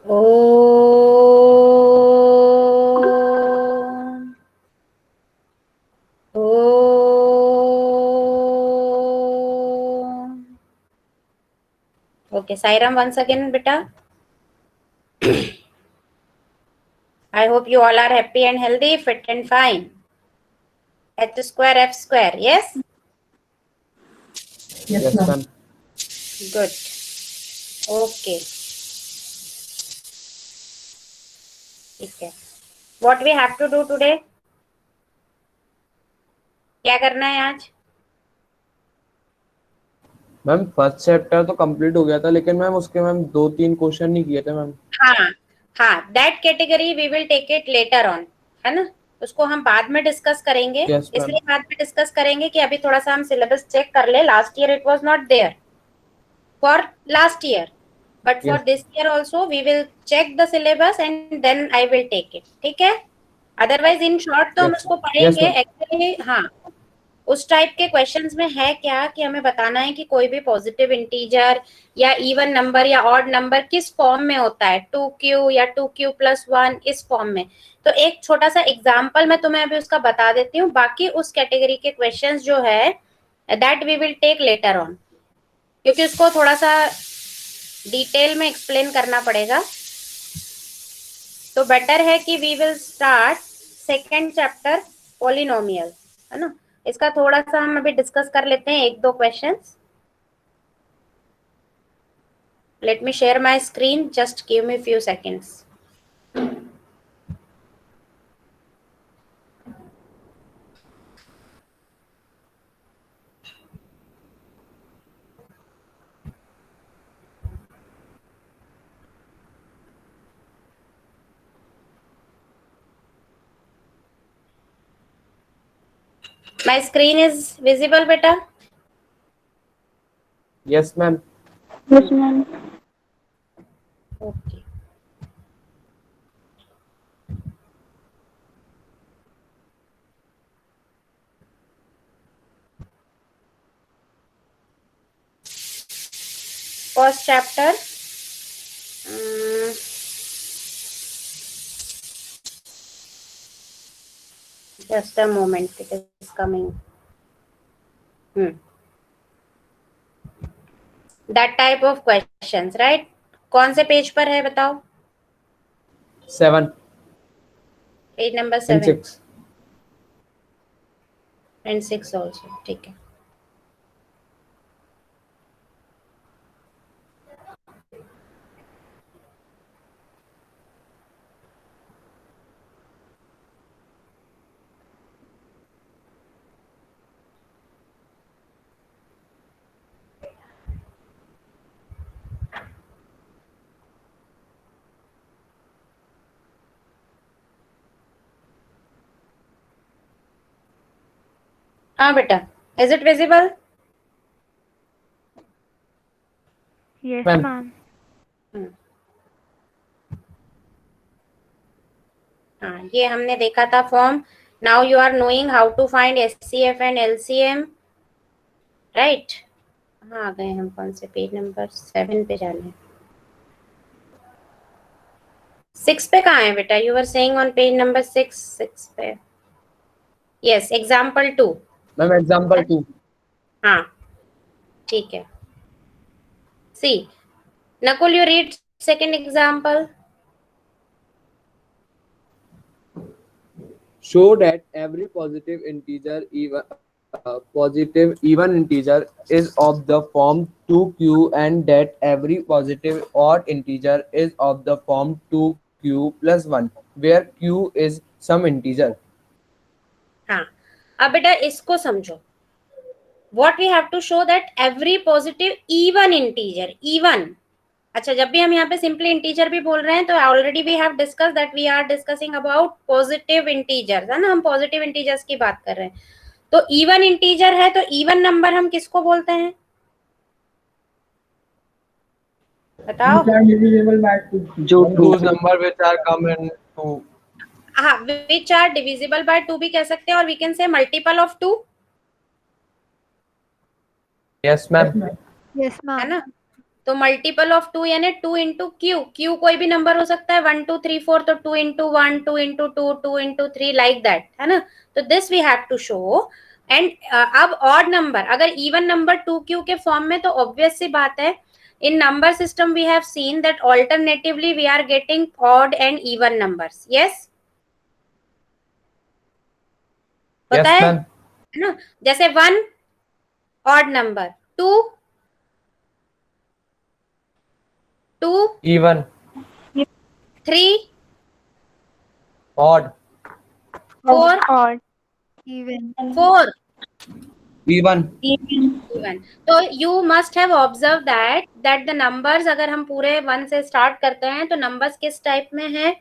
Om Om. Okay, Sairam, once again, beta. I hope you all are happy and healthy, fit and fine. H square, F square, yes? Yes, ma'am. Good. Okay. Okay. What we have to do today? क्या करना है आज? Ma'am first chapter तो complete हो गया था, लेकिन ma'am उसके मैम 2-3 क्वेश्चन नहीं किए थे मैम। हाँ हाँ, that category we will take it later on, है ना? उसको हम बाद में डिस्कस करेंगे। Yes ma'am. इसलिए बाद में डिस्कस करेंगे कि अभी थोड़ा सा हम सिलेबस चेक कर ले। Last year it was not there for last year, but for yes this year also we will check the syllabus and then I will take it, ठीक है? अदरवाइज इन शॉर्ट तो हम yes उसको yes पढ़ेंगे ma'am. Actually. हाँ, उस type के questions में है क्या कि हमें बताना है कि कोई भी पॉजिटिव इंटीजर या इवन नंबर या ऑड नंबर किस फॉर्म में होता है, 2q या 2q+1, इस फॉर्म में। तो एक छोटा सा एग्जांपल मैं तुम्हें अभी उसका बता देती हूँ। बाकी उस कैटेगरी के क्वेश्चंस जो है that we will take later on, क्योंकि उसको थोड़ा सा डिटेल में एक्सप्लेन करना पड़ेगा। तो बेटर है कि we will start second chapter polynomial, है ना? इसका थोड़ा सा हम अभी डिस्कस कर लेते हैं, एक दो questions. Let me share my screen, just give me few seconds. My screen is visible बेटा? Yes ma'am. Yes, ma'am. Okay. First chapter, just a moment, it is coming. That type of questions, right? कौन से page पर है बताओ? 7 page number and 7 6. And 6 also, ठीक है। हाँ बेटा, is it visible? Yes, ma'am ma'am. हाँ, ये हमने देखा था form. Now you are knowing how to find HCF and LCM, right? हाँ, आ गए हम। कौन से पेज नंबर 7 पे जाने? 6 पे कहाँ है बेटा? You are saying on page number 6। 6 पे, यस, एग्जाम्पल 2। Ma'am example 2। हाँ, ठीक है। See, Nakul, you read second example. Show that every positive even integer is of the form 2q, and that every positive odd integer is of the form 2q+1, where q is some integer. हाँ, अब बेटा इसको समझो। What we have to show that every positive even integer, even, अच्छा, जब भी हम यहाँ पे सिंपली इंटीजर भी बोल रहे हैं तो already we have discuss that we are discussing about positive integers, है ना? हम पॉजिटिव इंटीजर्स की बात कर रहे हैं। तो इवन इंटीजर है तो इवन नंबर हम किसको बोलते हैं बताओ? जो those number which are common to. हाँ, विच आर डिविजिबल बाय 2 भी कह सकते हैं, और we can say multiple of 2, Yes, ma'am. Yes, है ma'am. ना? तो मल्टीपल ऑफ 2 यानी 2 इंटू क्यू, क्यू कोई भी नंबर हो सकता है 1 2 3 4, तो 2 into 1, 2 into 2, 2 into 3, like that, है ना। तो this we have to show. And अब ऑड नंबर अगर इवन नंबर 2q के फॉर्म में, तो ऑब्वियस सी बात है, in number system we have seen that alternatively we are getting odd and even numbers. Yes, होता Yes, है ma'am. ना। जैसे 1 odd number, 2 Even. 3 Odd. 4 Odd. 4 Even. even. तो you must have observed that the numbers अगर हम पूरे 1 से start करते हैं तो numbers किस टाइप में है,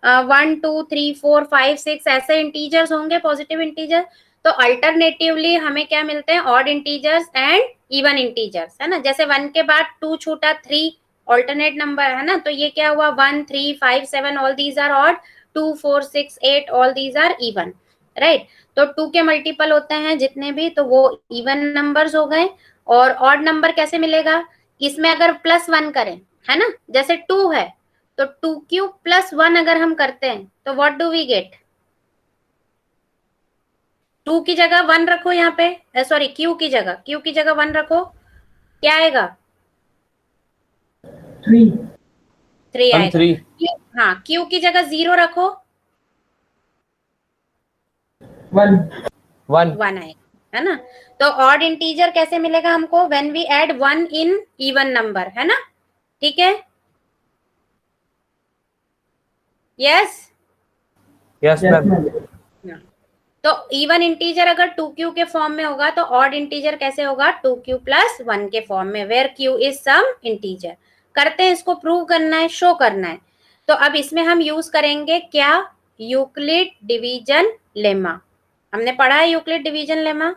1 2 3 4 5 6 ऐसे इंटीजर्स होंगे, पॉजिटिव इंटीजर। तो अल्टरनेटिवली हमें क्या मिलते हैं, odd integers and even integers, है ना। जैसे 1 के बाद 2 छूटा, 3 ऑल्टरनेट नंबर है ना, तो ये क्या हुआ, 1 3 5 7 all these are odd, 2 4 6 8 all these are even, right. तो 2 के मल्टीपल होते हैं जितने भी, तो वो इवन नंबर्स हो गए। और ऑड नंबर कैसे मिलेगा, इसमें अगर +1 करें, है ना, जैसे 2 है तो 2q + 1 अगर हम करते हैं तो व्हाट डू वी गेट, 2 की जगह 1 रखो यहाँ पे, सॉरी q की जगह 1 रखो, क्या आएगा, 3 Ma'am, आएगा। 3. हाँ, q की जगह 0 रखो, 1. 1 आएगा, है ना। तो ऑड इंटीजर कैसे मिलेगा हमको, when we add 1 in even number, है ना, ठीक है। Yes, Yes, ma'am. तो इवन इंटीजर अगर 2q के फॉर्म में होगा तो ऑड इंटीजर कैसे होगा, 2q + 1 के फॉर्म में, where q is some integer. करते हैं, इसको प्रूव करना है, शो करना है। तो अब इसमें हम यूज करेंगे क्या, यूक्लिड डिवीजन लेमा। हमने पढ़ा है Euclid division lemma,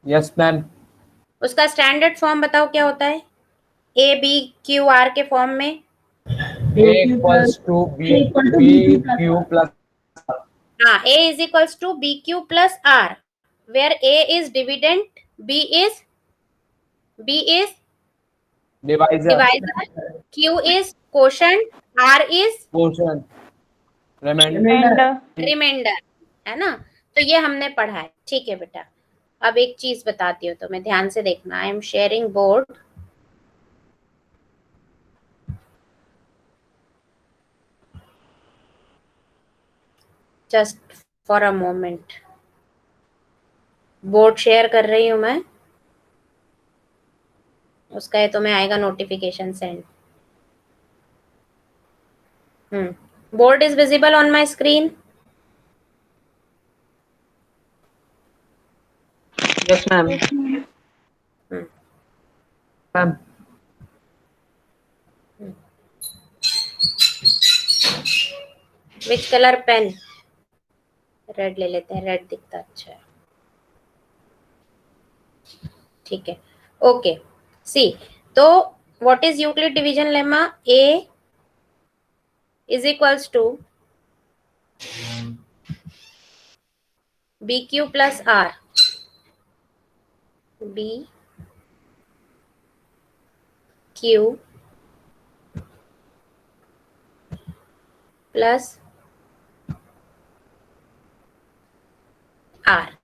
Yes, ma'am. उसका स्टैंडर्ड फॉर्म बताओ क्या होता है, ए बी क्यू आर के फॉर्म में। A equals to B Q plus. हाँ, a is equals to bq plus r, where a is dividend, b is Divisor. divisor, q is quotient, r is Quotient. Remainder. Remainder, है ना। तो ये हमने पढ़ा है, ठीक है बेटा। अब एक चीज बताती हूँ तुम्हें, ध्यान से देखना। I am sharing board, just for a moment. Board share कर रही हूँ मैं, उसका ये तुम्हें आएगा notification send. Board is visible on my screen. Yes, ma'am. Ma'am. Which colour pen, red ले लेते हैं, रेड दिखता अच्छा है, ठीक है, ओके। सी, तो what is Euclid division lemma, a is equals to b q plus r, b q plus r.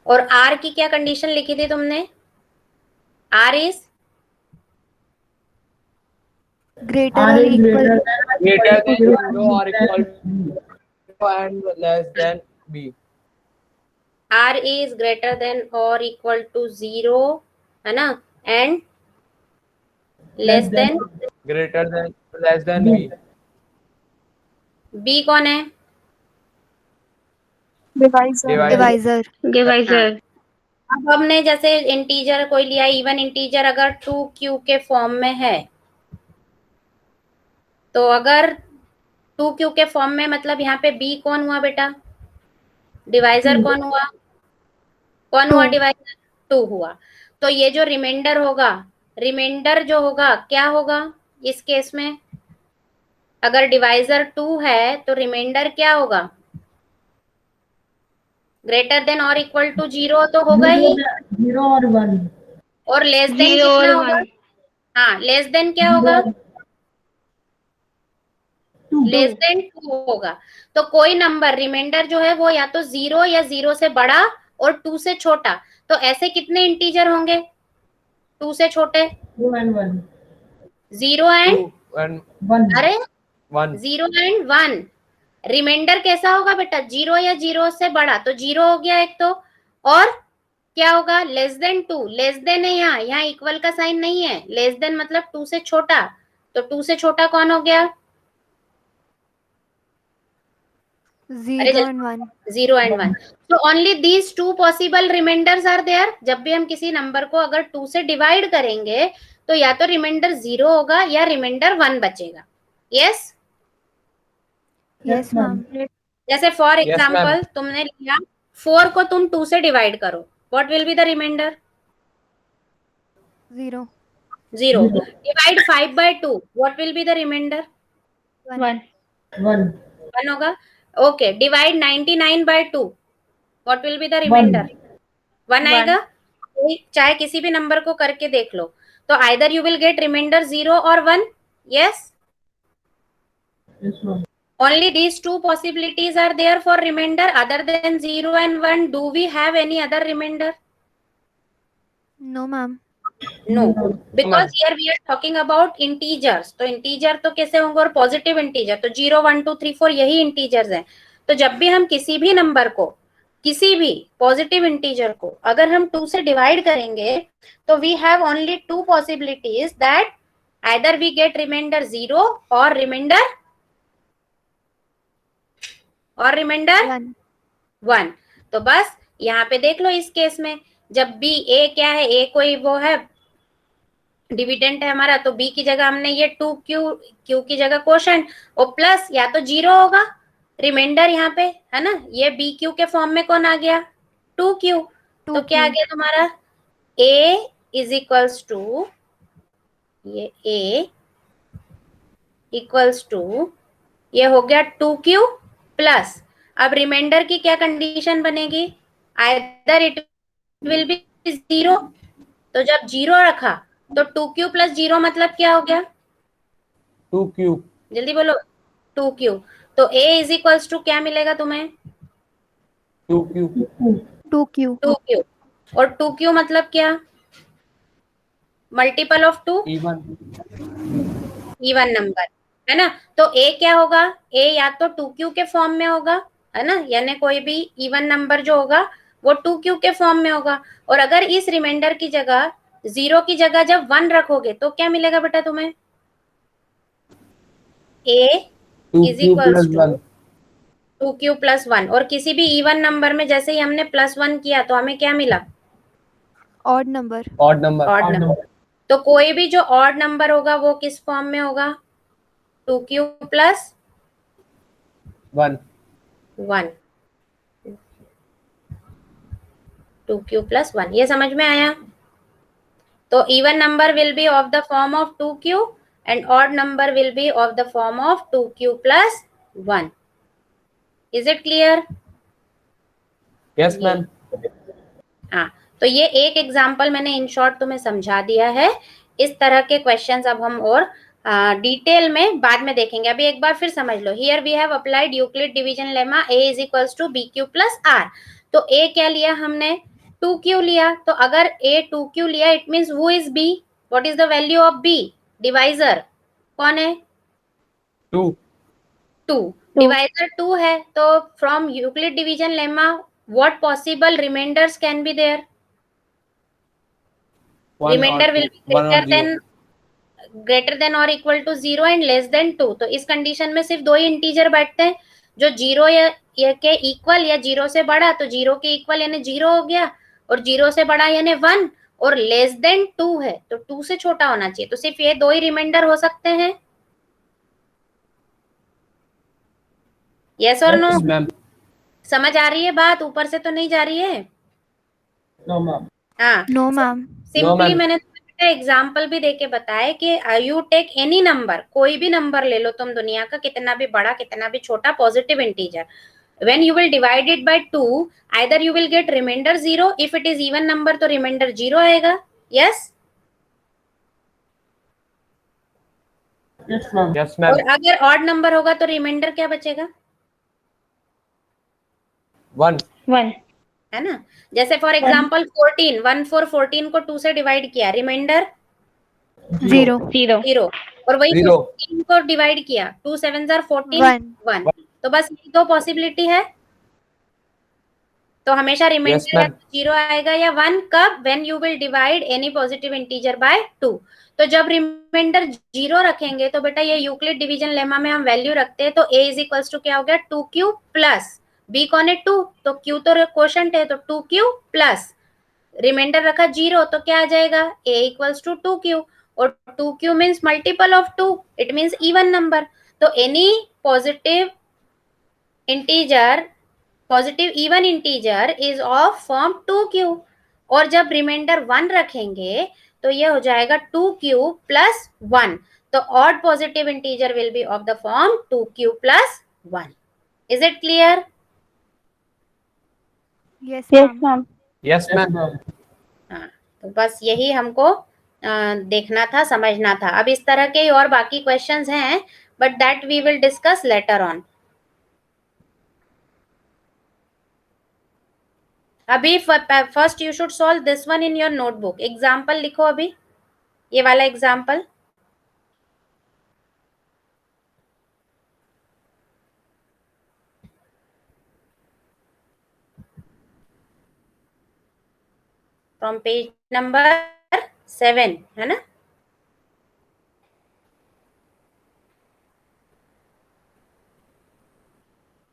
और आर की क्या कंडीशन लिखी थी तुमने, r is Greater or equal to Greater than 0 or equal to and less than B. R is greater than और equal to 0, है ना, and less than, Greater than less than B. B कौन है, divisor. Divisor. Divisor. अब हमने जैसे integer कोई लिया, इवन इंटीजर अगर 2q के फॉर्म में है, तो अगर 2q के फॉर्म में, मतलब यहाँ पे b कौन हुआ बेटा, डिवाइजर कौन हुआ, डिवाइजर 2 हुआ। तो ये जो रिमाइंडर होगा, रिमाइंडर जो होगा क्या होगा इस केस में, अगर डिवाइजर 2 है तो रिमाइंडर क्या होगा, ग्रेटर देन और इक्वल टू 0 तो होगा ही, 0 और 1। और लेस देन जीरो और कितना होगा? वन। हाँ, लेस देन क्या होगा? लेस देन 2 होगा। तो कोई नंबर रिमाइंडर जो है वो या तो 0 या 0 से बड़ा और 2 से छोटा। तो ऐसे कितने इंटीजर होंगे 2 से छोटे? 0 एंड 2 and अरे 1. 0 एंड 1। रिमाइंडर कैसा होगा बेटा? 0 या 0 से बड़ा, तो 0 हो गया एक तो। और क्या होगा? Less than 2। लेस देन है यहाँ, यहाँ इक्वल का साइन नहीं है। लेस देन मतलब 2 से छोटा। तो 2 से छोटा कौन हो गया? अरे 0 and 1। 0 एंड 1। तो only these two possible remainders are there. जब भी हम किसी नंबर को अगर 2 से डिवाइड करेंगे तो या तो रिमाइंडर 0 होगा या रिमाइंडर 1 बचेगा। यस? Yes ma'am. जैसे फॉर Yes, ma'am. एग्जाम्पल तुमने लिया 4 को तुम 2 से डिवाइड करो, what will be the remainder? 0 0। Divide 5 by 2, what will be the remainder? 1 1 होगा। Okay, divide 99 by 2, what will be the remainder? 1 आएगा। चाहे किसी भी नंबर को करके देख लो, तो either you will get remainder 0 और 1। Yes? Only these two possibilities are there for remainder. Other than 0 and 1, do we have any other remainder? No ma'am. No, because here we are talking about integers. तो integer तो कैसे होंगे? और positive integer तो 0 1 2 3 4 यही integers हैं। तो जब भी हम किसी भी नंबर को, किसी भी पॉजिटिव इंटीजर को अगर हम 2 से डिवाइड करेंगे तो we have only two possibilities that either we get remainder 0 और रिमाइंडर 1। तो बस यहाँ पे देख लो इस केस में, जब बी ए क्या है, ए कोई वो है डिविडेंट है हमारा, तो बी की जगह हमने ये 2q, q की जगह क्वोशंट, और प्लस या तो 0 होगा रिमाइंडर यहाँ पे, है ना। ये बी क्यू के फॉर्म में कौन आ गया? 2q। तो क्या आ गया तुम्हारा? a इज इक्वल्स टू, ये a इक्वल्स टू, ये हो गया 2q प्लस, अब रिमाइंडर की क्या कंडीशन बनेगी? Either it will be 0। तो जब 0 रखा तो 2q प्लस 0 मतलब क्या हो गया? 2q. जल्दी बोलो। 2q। तो a इज इक्वल्स टू क्या मिलेगा तुम्हें? 2q. 2q। 2q। और 2q मतलब क्या? मल्टीपल ऑफ 2, इवन नंबर, है ना। तो a क्या होगा? a या तो 2q के फॉर्म में होगा, है ना, यानी कोई भी इवन नंबर जो होगा वो 2q के फॉर्म में होगा। और अगर इस रिमाइंडर की जगह 0 की जगह जब 1 रखोगे तो क्या मिलेगा बेटा तुम्हें? a is 2q equals plus to 1. 2q plus 1। और किसी भी इवन नंबर में जैसे ही हमने +1 किया तो हमें क्या मिला? Odd number. Odd number. Odd number. तो कोई भी जो ऑड नंबर होगा वो किस फॉर्म में होगा? 2q plus 1. 1। 2q प्लस 1, ये समझ में आया? तो even number will be of the form of 2q and odd number will be of the form of 2q plus 1। Is it clear? Yes, ma'am. हाँ, तो ये एक एग्जाम्पल मैंने इन शॉर्ट तुम्हें समझा दिया है। इस तरह के क्वेश्चंस अब हम और डिटेल में बाद में देखेंगे। अभी एक बार फिर समझ लो। Here we have applied Euclid division lemma a is equals to b q plus r. तो a क्या लिया हमने? 2q लिया। तो अगर a 2q लिया, it means who is b? What is the value of b? Divisor कौन है? 2. 2। डिवाइजर 2 है, तो from Euclid division lemma what possible remainders can be there? 1 Remainder or will 2. be 1 or 0. greater than or equal to 0 and less than 2। तो इस condition में सिर्फ दो ही integer बैठते हैं, जो 0 या के इक्वल या 0 से बड़ा, तो 0 के इक्वल यानी 0 हो गया, और 0 से बड़ा यानी 1, और लेस देन 2 है तो 2 से छोटा होना चाहिए। तो सिर्फ ये दो ही रिमाइंडर हो सकते हैं। यस और नो? Yes, ma'am. समझ आ रही है बात? ऊपर से तो नहीं जा रही है? No, ma'am. हाँ, नो मैम। Simply ma'am. मैंने एग्जाम्पल भी देके बताया कि यू टेक एनी नंबर, कोई भी नंबर ले लो तुम दुनिया का, कितना भी बड़ा कितना भी छोटा, positive integer, when you will divide it by 2, either you will get remainder 0, if it is even number तो remainder 0 आएगा, यस? Yes ma'am. और अगर ऑड नंबर होगा तो रिमाइंडर क्या बचेगा? 1 है ना? जैसे फॉर एग्जांपल 14, 1 4 14 को 2 से डिवाइड किया, रिमाइंडर 0 0, और वही 0 15 को डिवाइड किया, 2 7 जार 14, 1 1। तो बस ये दो पॉसिबिलिटी है, तो हमेशा यस रिमाइंडर या मैम। तो 0 आएगा या 1। कब? When you will divide any positive integer by 2। तो जब रिमाइंडर 0 रखेंगे तो बेटा ये यूक्लिड डिवीजन लेमा में हम वैल्यू रखते हैं, तो a इज इक्वल्स टू क्या हो गया? 2q प्लस b कौन है? 2, तो q तो क्वोशंट है, तो 2q प्लस रिमाइंडर रखा 0, तो क्या आ जाएगा? a इक्वल्स टू 2q, और 2q means multiple of 2, it means even number. तो any positive integer, positive even integer is of form 2q, और जब रिमाइंडर 1 रखेंगे तो ये हो जाएगा 2q प्लस 1। तो odd positive integer will be of the form 2q plus 1। Is it clear? yes ma'am yes ma'am. हाँ, तो बस यही हमको देखना था, समझना था। अब इस तरह के और बाकी क्वेश्चंस हैं, but that we will discuss later on. अभी first you should solve this one in your notebook. Example लिखो अभी, ये वाला एग्जाम्पल। फ्रॉम पेज नंबर 7, है ना?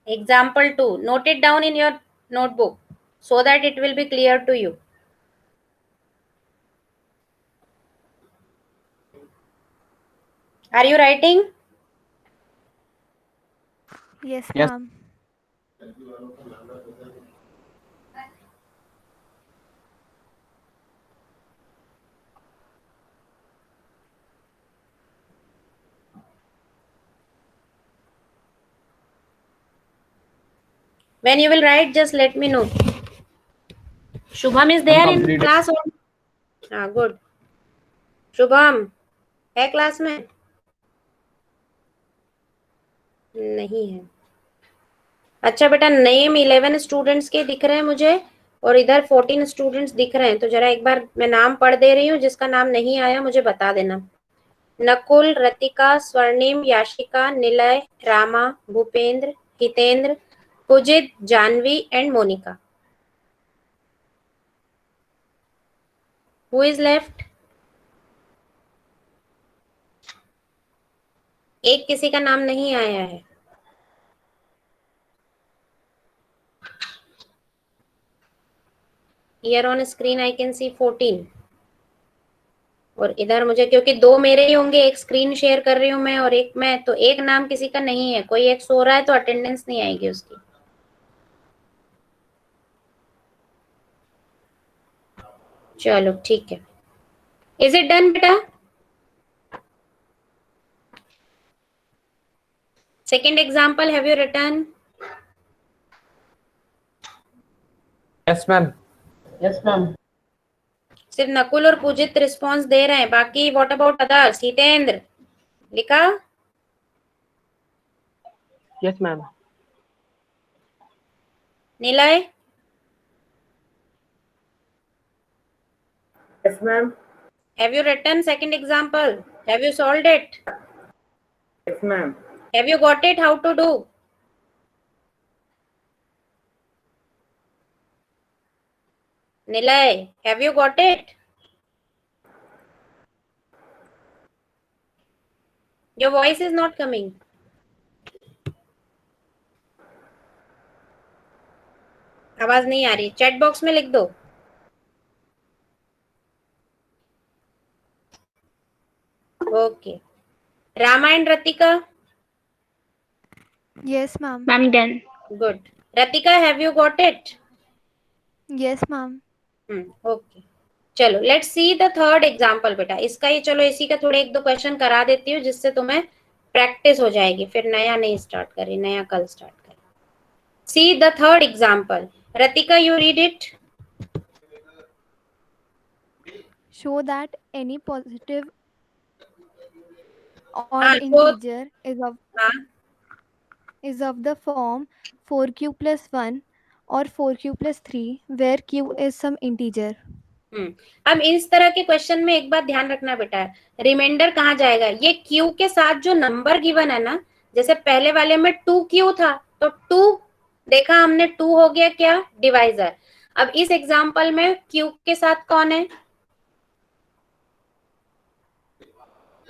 Example 2, note it down in your notebook so that it will be clear to you. Are you writing? yes Yes. ma'am When you will write, just let me know. Shubham is there in Complete. class or? हाँ, good. Shubham है class में? नहीं है। अच्छा बेटा, name 11 students के दिख रहे हैं मुझे, और इधर 14 स्टूडेंट्स दिख रहे हैं। तो जरा एक बार मैं नाम पढ़ दे रही हूँ, जिसका नाम नहीं आया मुझे बता देना। Nakul, Ratika, Swarnim, Yashika, Nilay, Rama, Bhupendra, Hitendra, Pujit, Janvi and Monika. Who is left? एक किसी का नाम नहीं आया है। Here on screen I can see 14, और इधर मुझे, क्योंकि दो मेरे ही होंगे, एक स्क्रीन शेयर कर रही हूँ मैं और एक मैं, तो एक नाम किसी का नहीं है। कोई एक सो रहा है तो अटेंडेंस नहीं आएगी उसकी। चलो ठीक है। इज इट डन बेटा? Second example have you return? Yes ma'am. सिर्फ नकुल और पूजित रिस्पॉन्स दे रहे हैं, बाकी व्हाट अबाउट अदर्स? हितेंद्र लिखा? Yes ma'am. Nilay? Yes ma'am. Have you written second example? Have you solved it? Yes ma'am. Have you got it how to do? Nilay, have you got it? Your voice is not coming. आवाज नहीं आ रही, chat box में लिख दो। Okay. Ramayan, Ratika? yes ma'am good. Ratika, have you got it? yes ma'am okay. चलो let's see the third example बेटा। इसका ही चलो इसी का थोड़े एक दो क्वेश्चन करा देती हूँ, जिससे तुम्हें प्रैक्टिस हो जाएगी, फिर नया नहीं स्टार्ट करें, नया कल स्टार्ट करें। सी the third example. Ratika, you read it. show that any positive हाँ odd तो integer हाँ is of the form 4q plus 1 or 4q plus 3 where q is some integer. अब इस तरह के क्वेश्चन में एक बात ध्यान रखना बेटा, रिमाइंडर कहाँ जाएगा, ये क्यू के साथ जो नंबर गिवन है ना, जैसे पहले वाले में 2q था तो 2 देखा हमने, 2 हो गया क्या, डिवाइजर। अब इस एग्जांपल में क्यू के साथ कौन है,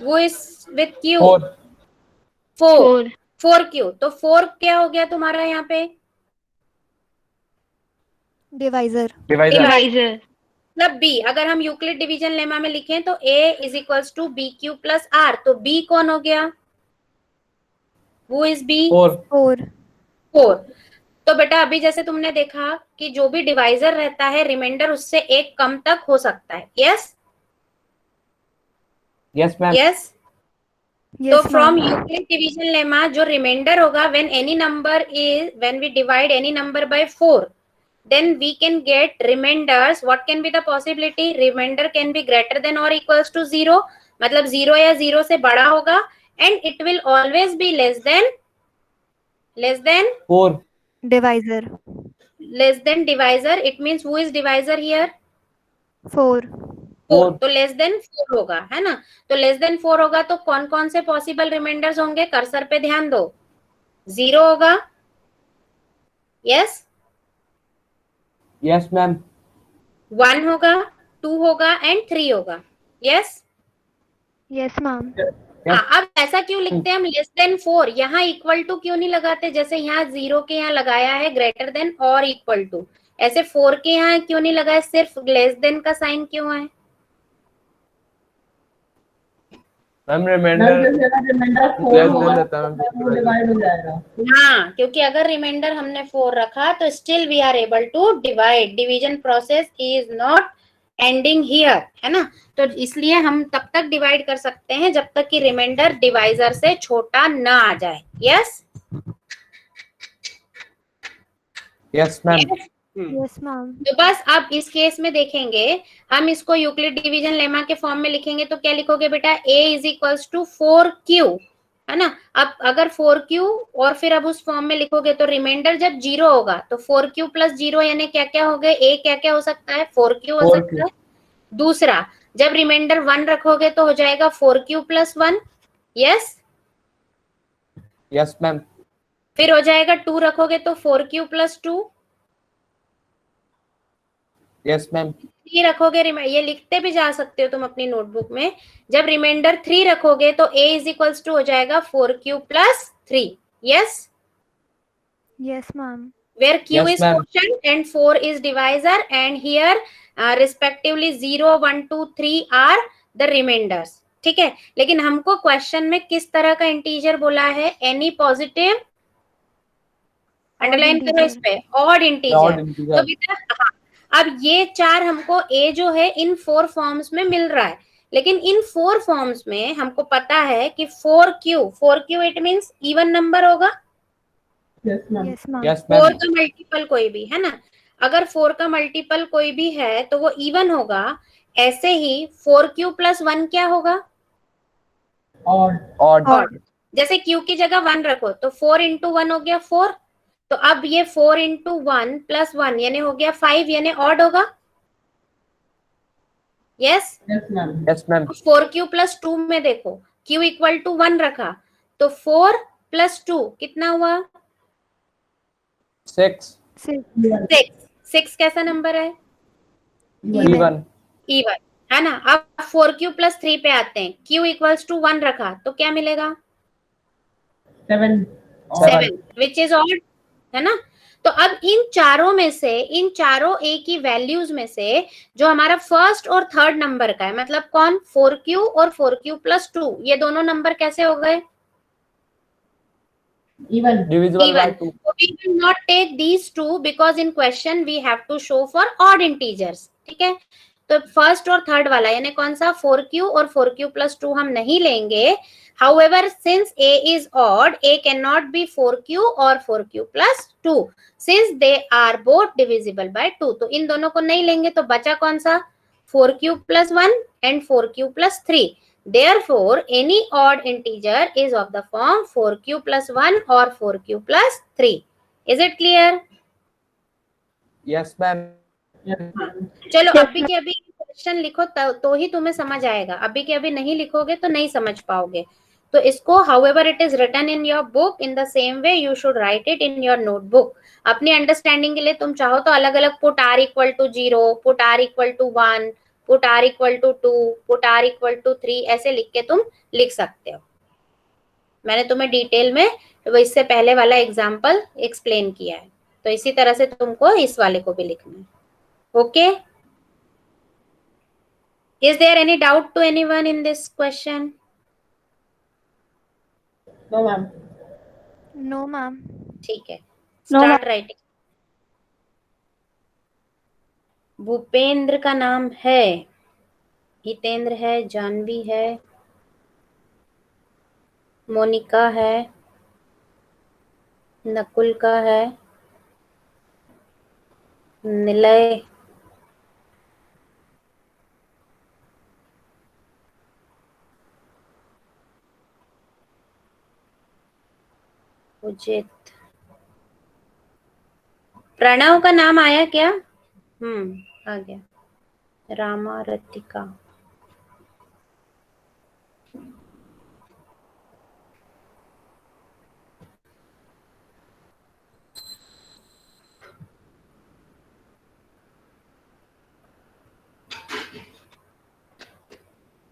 वो इज विथ क्यू, 4 4q, तो 4 क्या हो गया तुम्हारा यहाँ पे, Divisor. डिवाइजर। मतलब b, अगर हम यूक्लिड डिवीजन लेमा में लिखें तो a is equals to b q plus r, तो b कौन हो गया, वो इज b 4. 4। तो बेटा अभी जैसे तुमने देखा कि जो भी डिवाइजर रहता है रिमाइंडर उससे एक कम तक हो सकता है, यस यस मैम। यस। तो Yes, from ma'am. Euclid division lemma जो रिमाइंडर होगा when any number is, when we divide any number by 4, then we can get remainders. What can be the possibility, remainder can be greater than or equals to 0, मतलब 0 या 0 से बड़ा होगा, and it will always be less than 4 Divisor. less than divisor. It means who is divisor here, 4. 4, तो less than 4 होगा, है ना। तो लेस देन 4 होगा तो कौन कौन से पॉसिबल रिमाइंडर्स होंगे, कर्सर पे ध्यान दो, 0 होगा, यस यस मैम। 1 होगा, 2 होगा एंड 3 होगा, यस Yes, ma'am. हाँ। अब ऐसा क्यों लिखते हैं हम लेस देन 4, यहाँ इक्वल टू क्यों नहीं लगाते, जैसे यहाँ 0 के यहाँ लगाया है ग्रेटर देन और इक्वल टू, ऐसे 4 के यहाँ क्यों नहीं लगाया, सिर्फ लेस देन का साइन क्यों है, मैम रिमाइंडर लेस देन रहता है डिवाइड हो जाएगा। हाँ, क्योंकि अगर रिमाइंडर हमने 4 रखा तो still we are able to divide, division process is not ending here, है ना। तो इसलिए हम तब तक डिवाइड कर सकते हैं जब तक कि रिमाइंडर डिवाइजर से छोटा ना आ जाए, yes yes ma'am. Yes, ma'am. तो बस अब इस केस में देखेंगे, हम इसको यूक्लिड डिवीजन लेमा के फॉर्म में लिखेंगे तो क्या लिखोगे बेटा, a is equals to 4q, है ना। अब अगर 4q और फिर अब उस फॉर्म में लिखोगे तो रिमाइंडर जब 0 होगा तो 4q प्लस 0 यानी क्या क्या हो गए, a क्या क्या हो सकता है, 4q हो सकता है। दूसरा, जब रिमाइंडर 1 रखोगे तो हो जाएगा 4q plus 1, yes yes ma'am. फिर हो जाएगा 2 रखोगे तो 4q प्लस 2, यस मैम। 3 रखोगे, ये लिखते भी जा सकते हो तुम अपनी नोटबुक में, जब रिमाइंडर 3 रखोगे तो a इज इक्वल्स टू हो जाएगा 4q plus 3, yes Yes, ma'am. where q Yes, is ma'am. quotient and 4 is divisor, and here respectively 0 1 2 3 are the remainders, ठीक है। लेकिन हमको क्वेश्चन में किस तरह का इंटीजर बोला है, एनी पॉजिटिव, अंडरलाइन करो इस पे, ऑड इंटीजर। तो बेटा हाँ, अब ये 4 हमको a जो है इन 4 फॉर्म्स में मिल रहा है, लेकिन इन 4 फॉर्म्स में हमको पता है कि 4q it means even number होगा, Yes, ma'am. Yes 4 ma'am. का मल्टीपल कोई भी, है ना। अगर 4 का मल्टीपल कोई भी है तो वो इवन होगा। ऐसे ही 4q प्लस 1 क्या होगा, ऑड। Odd. जैसे q की जगह 1 रखो तो 4 इंटू 1 हो गया 4, तो अब ये 4 इंटू 1 प्लस 1 यानी हो गया 5, यानी ऑड होगा, yes yes ma'am. 4q plus 2 में देखो q इक्वल टू 1 रखा तो 4 प्लस 2 कितना हुआ, 6 6. 6 कैसा नंबर है, इवन। इवन, है ना। अब 4q प्लस 3 पे आते हैं, q इक्वल्स टू 1 रखा तो क्या मिलेगा, 7 विच इज ऑड, है ना। तो अब इन चारों में से, इन चारों a की वैल्यूज में से जो हमारा फर्स्ट और थर्ड नंबर का है, मतलब कौन, 4q और 4q प्लस 2, ये दोनों नंबर कैसे हो गए, divisible by even. 2। So we will not take these two because in question we have to show for odd integers, ठीक है। तो फर्स्ट और थर्ड वाला यानी कौन सा, 4q और 4q प्लस 2 हम नहीं लेंगे। However, since a is odd, a cannot be 4q or 4q plus 2 since they are both divisible by 2, तो इन दोनों को नहीं लेंगे तो बचा कौन सा, 4 cube plus 1 and 4 cube plus 3. Therefore, any odd integer is of the form 4 cube plus 1 or 4 cube plus 3. Is it clear? Yes, ma'am. चलो अभी के अभी क्वेश्चन लिखो तो ही तुम्हें समझ आएगा, अभी के अभी नहीं लिखोगे तो नहीं समझ पाओगे. तो इसको however it is written in your book, in the same way you should write it in your notebook. अपनी अंडरस्टैंडिंग के लिए तुम चाहो तो अलग अलग put r equal to 0, put r equal to 1, put r equal to 2, put r equal to 3 ऐसे लिख के तुम लिख सकते हो. मैंने तुम्हें डिटेल में वो इससे पहले वाला एग्जाम्पल एक्सप्लेन किया है, तो इसी तरह से तुमको इस वाले को भी लिखना है. Okay? Is there any doubt to anyone in this question? No, ma'am. No, ma'am. ठीक है, No, स्टार्ट राइटिंग. भूपेंद्र का नाम है, हितेंद्र है, जानवी है, मोनिका है, नकुल का है, निलय, उजित, प्रणव का नाम आया क्या? आ गया. रामा, रतिका,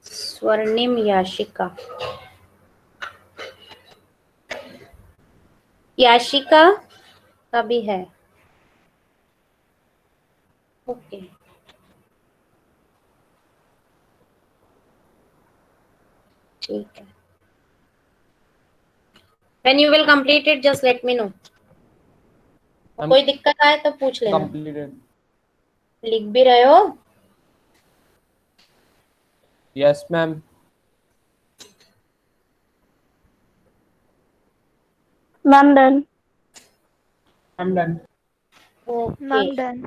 स्वर्णिम, याशिका. याशिका का भी है. ओके. ठीक है. When you will complete it, just let me know. कोई दिक्कत आए तो पूछ लेना. Completed. लिख भी रहे हो? Yes, ma'am. Ma'am, done. I'm done. Ma'am, okay. done.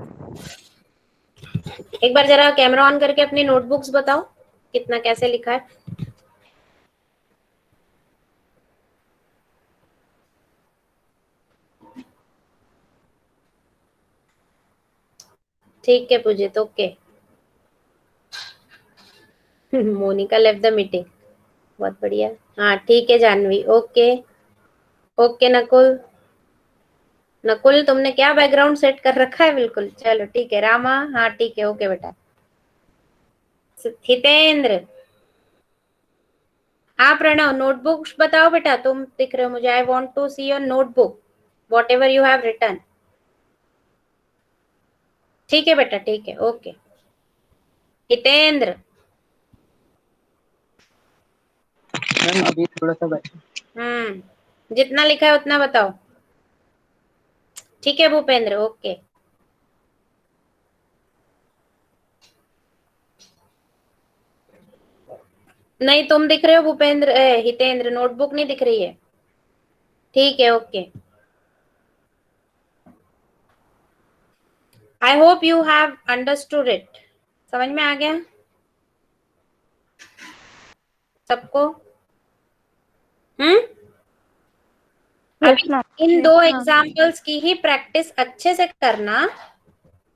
एक बार जरा कैमरा ऑन करके अपनी नोटबुक्स बताओ कितना कैसे लिखा है. ठीक है Pujit. Okay. Monica left the meeting. बहुत बढ़िया. हाँ ठीक है जानवी. ओके. ओके नकुल. नकुल तुमने क्या बैकग्राउंड सेट कर रखा है? बिल्कुल. चलो ठीक है. रामा, हाँ ठीक है. ओके बेटा. हितेंद्र. हाँ प्रणव, नोटबुक बताओ बेटा. तुम दिख रहे हो मुझे. I want to see your notebook, whatever you have written. ठीक है बेटा, ठीक है. ओके. हितेंद्र. मैम अभी थोड़ा सा बैठे. जितना लिखा है उतना बताओ. ठीक है भूपेंद्र. ओके. नहीं तुम दिख रहे हो भूपेंद्र. हितेंद्र नोटबुक नहीं दिख रही है. ठीक है. Okay. I hope you have understood it. समझ में आ गया सबको? Yes, ma'am. इन दो हाँ. एग्जाम्पल्स की ही प्रैक्टिस अच्छे से करना,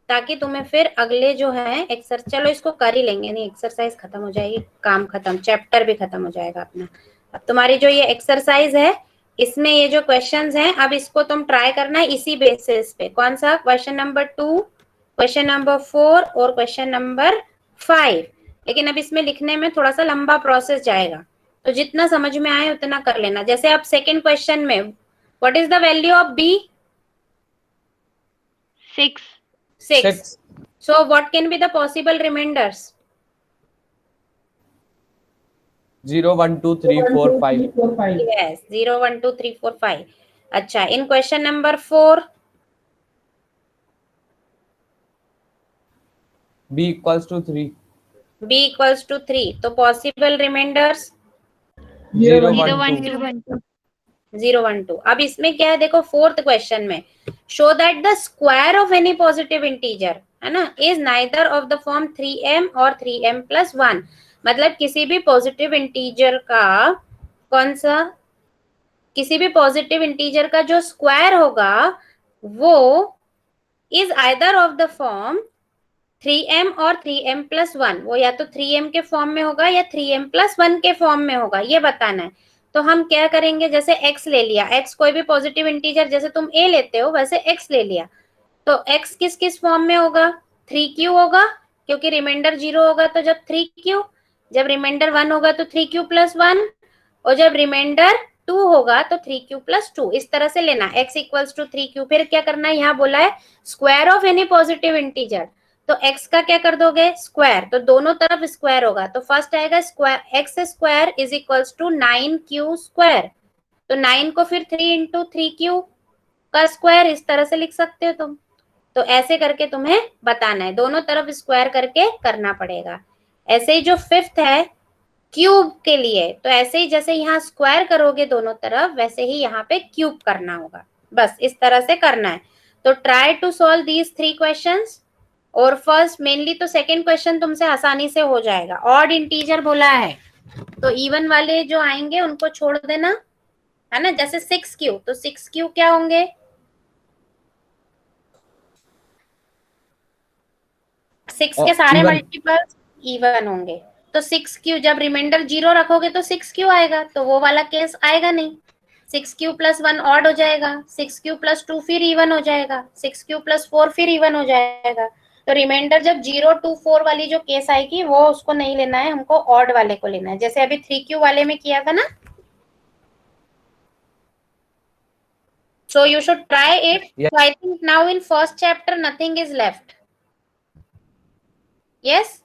ताकि तुम्हें फिर अगले जो है एक्सरसाइज, चलो इसको कर ही लेंगे. नहीं एक्सरसाइज खत्म हो जाएगी, काम खत्म, चैप्टर भी खत्म हो जाएगा अपना. अब तुम्हारी जो ये एक्सरसाइज है, इसमें ये जो क्वेश्चंस हैं, अब इसको तुम ट्राई करना है इसी बेसिस पे. कौन सा? क्वेश्चन नंबर 2, क्वेश्चन नंबर 4 और क्वेश्चन नंबर 5. लेकिन अब इसमें लिखने में थोड़ा सा लंबा प्रोसेस जाएगा, तो जितना समझ में आए उतना कर लेना. जैसे अब सेकेंड क्वेश्चन में, what is the value of b? 6. 6. So what can be the possible remainders? 0, 1, 2, 3, 4, 5. Yes, 0, 1, 2, 3, 4, 5. अच्छा, in question number 4, B equals to 3. b equals to 3. तो possible remainders 0, 1, 2. 0, 1, 2. 0, 1, 2. अब इसमें क्या है देखो, फोर्थ क्वेश्चन में, show that the square of any positive integer है ना, is neither of the form 3m और 3m प्लस 1, मतलब किसी भी पॉजिटिव इंटीजर का कौन सा, किसी भी पॉजिटिव इंटीजर का जो स्क्वायर होगा वो is either of the form 3m और 3m प्लस 1, वो या तो 3m के फॉर्म में होगा या 3m प्लस 1 के फॉर्म में होगा, ये बताना है। तो हम क्या करेंगे, जैसे x ले लिया, x कोई भी पॉजिटिव इंटीजर, जैसे तुम a लेते हो वैसे x ले लिया, तो x किस किस फॉर्म में होगा, 3q होगा, क्योंकि रिमाइंडर 0 होगा तो जब 3q, जब रिमाइंडर 1 होगा तो 3q प्लस 1, और जब रिमाइंडर 2 होगा तो 3q प्लस 2, इस तरह से लेना, x इक्वल्स टू 3q। फिर क्या करना है, यहाँ बोला है square of any positive integer, तो x का क्या कर दोगे स्क्वायर, तो दोनों तरफ स्क्वायर होगा, तो फर्स्ट आएगा square, x square is equals to 9q square, तो 9 को फिर 3 इंटू 3q का स्क्वायर, इस तरह से लिख सकते हो तुम। तो ऐसे करके तुम्हें बताना है, दोनों तरफ स्क्वायर करके करना पड़ेगा। ऐसे ही जो फिफ्थ है क्यूब के लिए, तो ऐसे ही जैसे यहाँ स्क्वायर करोगे दोनों तरफ, वैसे ही यहाँ पे क्यूब करना होगा, बस इस तरह से करना है। तो try to solve these 3 questions, और फर्स्ट मेनली तो सेकंड क्वेश्चन तुमसे आसानी से हो जाएगा। ऑड इंटीजर बोला है तो इवन वाले जो आएंगे उनको छोड़ देना, है ना, जैसे 6q, तो 6q क्या होंगे, 6 के सारे Even. मल्टीपल्स इवन होंगे, तो 6q जब रिमाइंडर 0 रखोगे तो 6q आएगा, तो वो वाला केस आएगा नहीं, 6q प्लस 1 ऑड हो जाएगा, 6q प्लस 2 फिर इवन हो जाएगा, 6q प्लस 4 फिर इवन हो जाएगा। तो रिमाइंडर जब 0 to 4 वाली जो केस आएगी वो उसको नहीं लेना है, हमको ऑड वाले को लेना है, जैसे अभी 3q वाले में किया था ना। So you should try it. Yes. So I think now in first chapter nothing is left. Yes.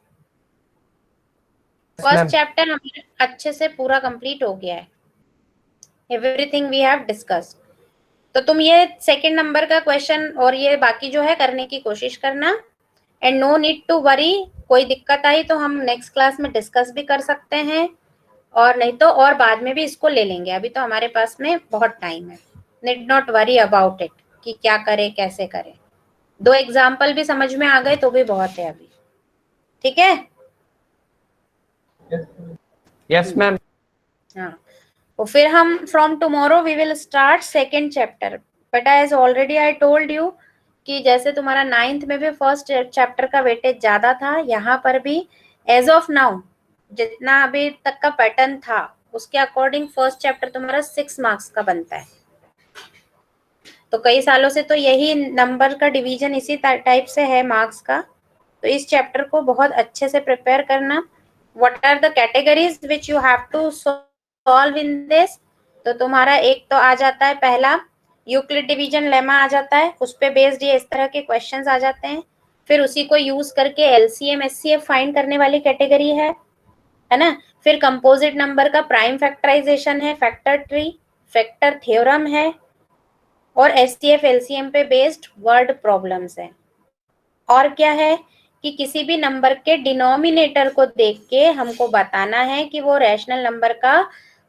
First chapter हमारा अच्छे से पूरा कंप्लीट हो गया है, एवरीथिंग वी हैव डिस्कस्ड। तो तुम ये सेकंड नंबर का क्वेश्चन और ये बाकी जो है करने की कोशिश करना, and no need to worry, कोई दिक्कत आई तो हम नेक्स्ट क्लास में डिस्कस भी कर सकते हैं, और नहीं तो और बाद में भी इसको ले लेंगे, अभी तो हमारे पास में बहुत टाइम है, need not worry about it कि क्या करे कैसे करे, 2 एग्जाम्पल भी समझ में आ गए तो भी बहुत है अभी, ठीक है। Yes, ma'am. हाँ, तो फिर हम from tomorrow we will start second chapter, but as already I told you कि जैसे तुम्हारा 9th में भी फर्स्ट चैप्टर का वेटेज ज्यादा था, यहाँ पर भी एज ऑफ नाउ जितना अभी तक का पैटर्न था उसके अकॉर्डिंग फर्स्ट चैप्टर तुम्हारा 6 मार्क्स का बनता है। तो कई सालों से तो यही नंबर का डिवीजन इसी टाइप से है मार्क्स का, तो इस चैप्टर को बहुत अच्छे से प्रिपेयर करना। What are the categories which you have to solve in this, तो तुम्हारा एक तो आ जाता है पहला यूक्लिड डिवीजन लेमा आ जाता है, उस पे बेस्ड ये इस तरह के क्वेश्चंस आ जाते हैं, फिर उसी को यूज करके एलसीएम एचसीएफ फाइंड करने वाली कैटेगरी है ना, फिर कंपोजिट नंबर का प्राइम फैक्टराइजेशन है, फैक्टर ट्री, फैक्टर थ्योरम है, और एचसीएफ एलसीएम पे बेस्ड वर्ड प्रॉब्लम्स है। और क्या है कि किसी भी नंबर के डिनोमिनेटर को देख के हमको बताना है कि वो रैशनल नंबर का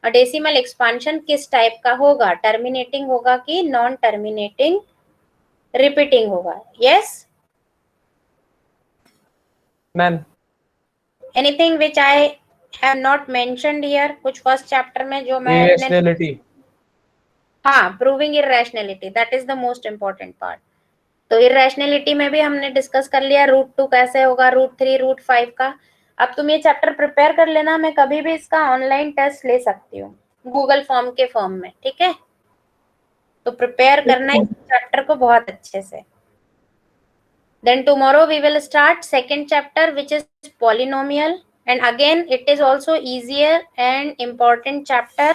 डेसिमल एक्सपांशन किस टाइप का होगा, टर्मिनेटिंग होगा कि नॉन टर्मिनेटिंग रिपीटिंग होगा। Yes ma'am, anything which I have not mentioned here, कुछ फर्स्ट चैप्टर में जो मैं irrationality. हाँ, proving irrationality, that is the most important part. तो इररेशनैलिटी में भी हमने डिस्कस कर लिया √2 कैसे होगा, √3 √5 का। अब तुम ये चैप्टर प्रिपेयर कर लेना, मैं कभी भी इसका ऑनलाइन टेस्ट ले सकती हूँ गूगल फॉर्म के फॉर्म में, ठीक है। तो प्रिपेयर करना है इस चैप्टर को बहुत अच्छे से। Then tomorrow we will start second chapter which is polynomial, and again it is also easier and important chapter,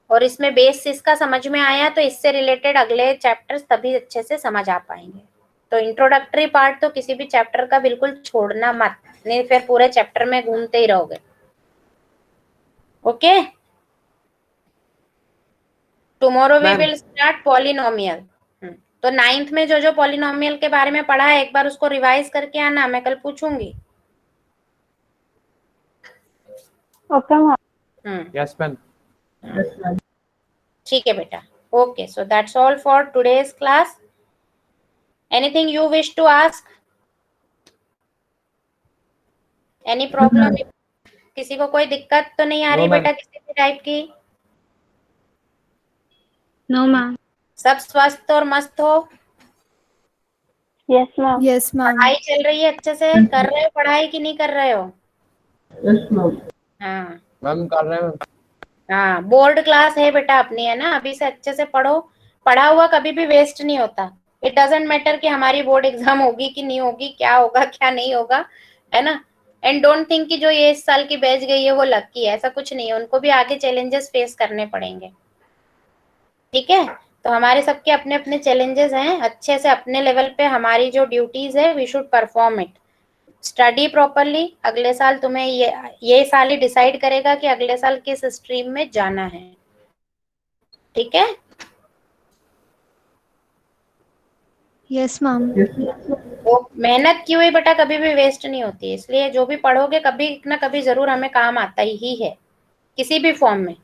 और इसमें बेस इसका समझ में आया तो इससे रिलेटेड अगले चैप्टर्स तभी अच्छे से समझ आ पाएंगे। तो इंट्रोडक्टरी पार्ट तो किसी भी चैप्टर का बिल्कुल छोड़ना मत, नहीं फिर पूरे चैप्टर में घूमते ही रहोगे। Okay, tomorrow we will start polynomial. तो 9th में जो जो पॉलिनोमियल के बारे में पढ़ा है एक बार उसको रिवाइज करके आना, मैं कल पूछूंगी। Okay Yes, ma'am. ठीक है बेटा, okay, so that's all for today's class, anything you wish to ask? Any problem? किसी को कोई दिक्कत तो नहीं आ रही No, ma'am. बेटा किसी भी टाइप की? No ma'am. सब स्वस्थ और मस्त हो? Yes ma'am. Yes, ma'am. पढ़ाई चल रही है अच्छे से? कर रहे हो पढ़ाई कि नहीं कर रहे हो? हाँ मैम कर रहे हैं। हाँ, बोर्ड क्लास है बेटा अपनी, है ना? अभी से अच्छे से पढ़ो। पढ़ा हुआ कभी भी वेस्ट नहीं होता। इट डजेंट मैटर कि हमारी बोर्ड एग्जाम होगी कि नहीं होगी, क्या होगा क्या नहीं होगा, है ना? एंड डोंट थिंक कि जो ये इस साल की बैच गई है वो लकी है, ऐसा कुछ नहीं है। उनको भी आगे चैलेंजेस फेस करने पड़ेंगे, ठीक है? तो हमारे सबके अपने अपने चैलेंजेस हैं। अच्छे से अपने लेवल पे हमारी जो ड्यूटीज है, we should perform it. Study properly. अगले साल तुम्हें ये साल ही डिसाइड करेगा कि अगले साल किस स्ट्रीम में जाना है, ठीक है? Yes, ma'am. वो मेहनत की हुई बेटा कभी भी वेस्ट नहीं होती, इसलिए जो भी पढ़ोगे कभी ना कभी जरूर हमें काम आता ही है, किसी भी फॉर्म में।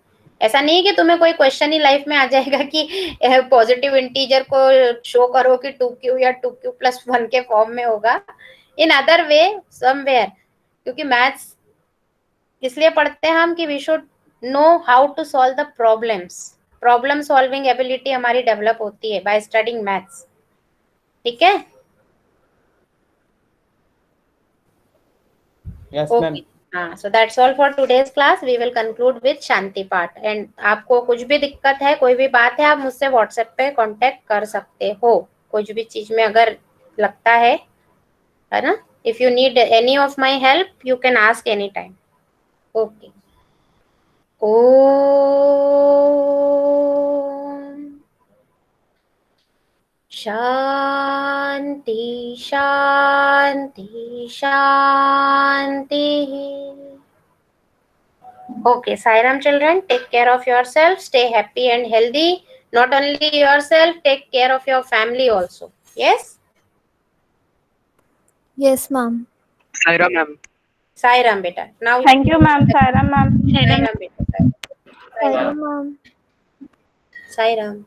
ऐसा नहीं है कि तुम्हें कोई क्वेश्चन ही लाइफ में आ जाएगा कि पॉजिटिव इंटीजर को शो करो कि 2q या 2q+1 के फॉर्म में होगा। इन अदर वे समवेयर, क्योंकि मैथ्स इसलिए पढ़ते हैं हम कि we should know how to solve the problems. Problem solving ability हमारी डेवलप होती है बाय स्टडिंग मैथ्स, ठीक है? Yes, ma'am. ओके, हाँ, so that's all for today's class. We will conclude with Shanti Path. And आपको कुछ भी दिक्कत है, कोई भी बात है, आप मुझसे व्हाट्सएप पे कांटेक्ट कर सकते हो, कुछ भी चीज में अगर लगता है ना? If you need any of my help you can ask any time. Okay. ओम शांति शांति शांति। Okay, Sairam children, take care of yourself, stay happy and healthy. Not only yourself, take care of your family also. Yes? Yes, ma'am. Saira ma'am. Sairam beta. Now thank you ma'am. Saira ma'am. Sairam beta. Sairam, ma'am. Sairam.